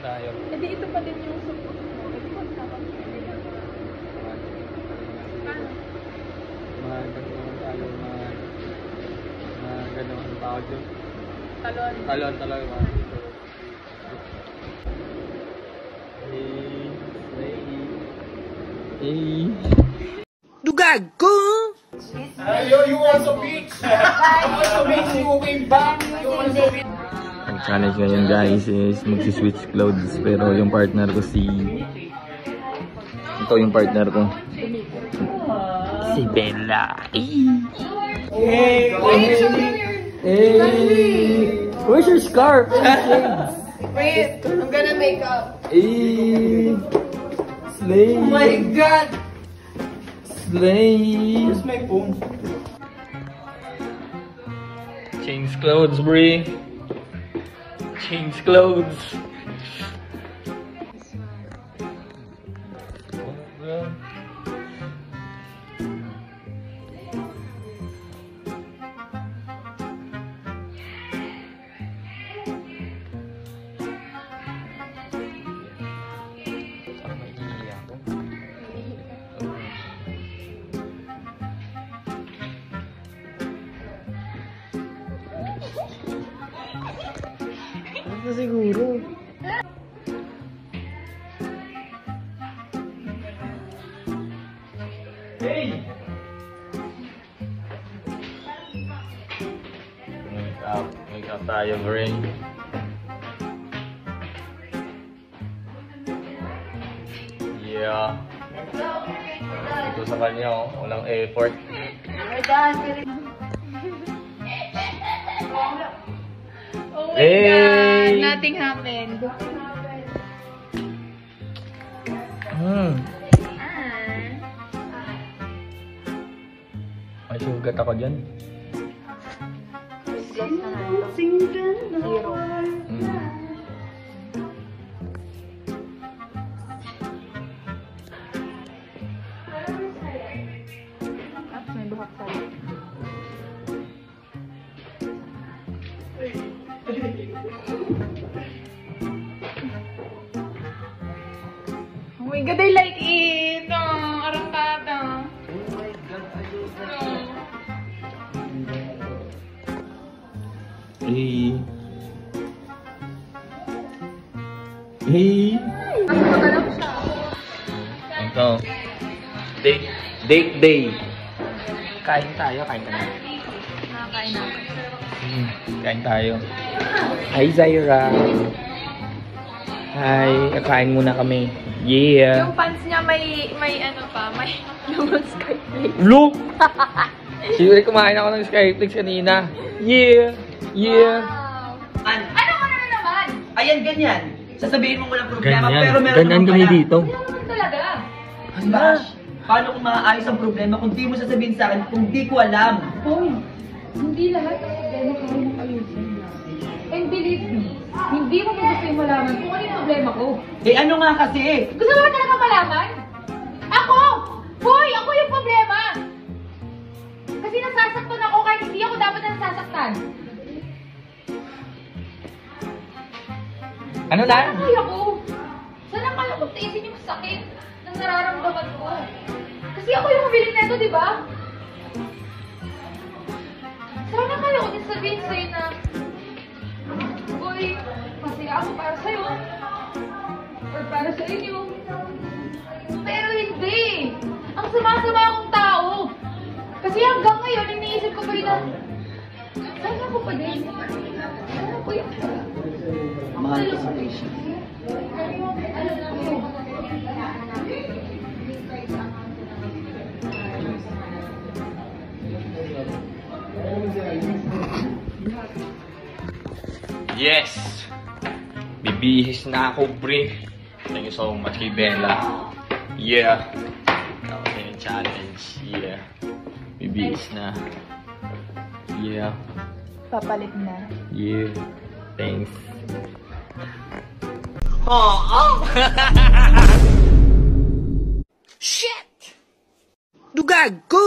tayo. Eh di ito pa din yung support mo. Eh di wag dapat. Gano'n ang tawag yun. Talon. Talon talaga. Dugag ko! You also beach! Also beach, you came back! Ang challenge ngayon guys is magsi-switch clothes pero yung partner ko ito yung partner ko. Si Bella. Hey! Where's your scarf? Wait, I'm gonna make up. Slay! Oh my God! Slay! Where's my phone? Change clothes, Brie. Change clothes. Ano siguro? Hey! Make up tayo, Brie. Yeah. Ito sa kanya, oh. Walang effort. Oh my Hey! God, nothing happened. May sugat ako dyan. Zero. Tapos may buhak sa'yo. Oh my God, I like it! Arangkada. Hey. Hey. Magalaw siya. Ito. Date day. Kain tayo, kain ka na. Nakakain ako. Kain tayo. Hi, Zaira. Hi, kakain muna kami. Yeah. Yung pants niya may ano pa, may lumang skyplate. Look! Siguro kumain ako ng Skyflix kanina. Yeah. Yeah. Wow! Ano ka na naman? Ayan, ganyan. Sasabihin mo walang problema, Ganyan. pero meron Ganyan naman kami pala. dito. Wala naman talaga. Bash, paano kung maayos ang problema kung di mo sasabihin sa akin kung di ko alam? Hoy, hindi lahat ng problema kaya ayusin. And believe me, hindi mo gusto yung malaman kung ano yung problema ko. Eh ano nga kasi? Gusto mo ba talaga malaman? Ako! Hoy, ako yung problema! Kasi nasasaktan ako kahit hindi ako dapat na nasasaktan. Ano na? Sana kaya ko? Sana kaya ko tiisin yung sakit na nararamdaman ko. Kasi ako yung mabiling neto, di ba? Sana kaya ko din sabihin sa'yo na uy, masaya ako para sa'yo. Or para sa inyo. Pero hindi! Ang sama-sama akong tao. Kasi hanggang ngayon, iniisip ko pa rin na sana ko pa din. Sana ko yung Mahal ko sa patient. Yes! Bibihis na ako, Brie. Thank you so much kay Bella. Yeah. Tapos na yung challenge. Yeah. Bibihis na. Yeah. papalit na. Yeah. Thanks. Shit! Dugag ko!